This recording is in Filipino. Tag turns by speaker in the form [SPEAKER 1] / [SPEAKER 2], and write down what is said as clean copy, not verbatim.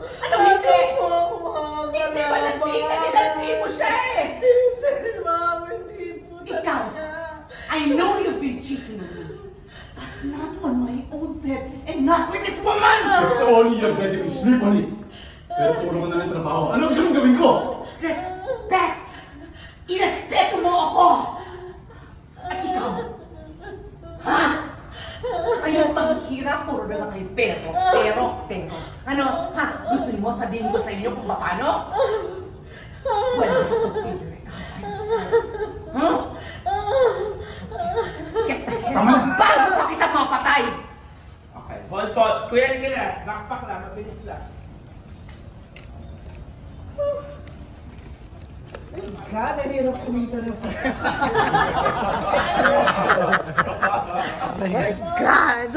[SPEAKER 1] Ano hindi?
[SPEAKER 2] Hindi
[SPEAKER 1] ba nilalandi mo siya eh?
[SPEAKER 2] Hindi, ma'am. Hindi po
[SPEAKER 1] Ikaw, I know you've been cheating on me. But not on my own bed and not with this woman!
[SPEAKER 3] It's only your bed if you sleep on it. Pero puro mo na ng trabaho. Ano gusto mong gawin ko?
[SPEAKER 1] Respect! Irespeto mo ako! At ikaw, ha? Kayo paghihirap, puro na lang kayo pero. Ano, ha? Gusto mo sabihin ko sa inyo kung paano? Well, you have to figure it out by yourself. Huh? Get the hell out bago pa kita mapatay!
[SPEAKER 4] Okay, hold. Kuya, hindi na. Backpack lang, mabilis lang.
[SPEAKER 2] God, ang hirap kumita na po. Oh my God!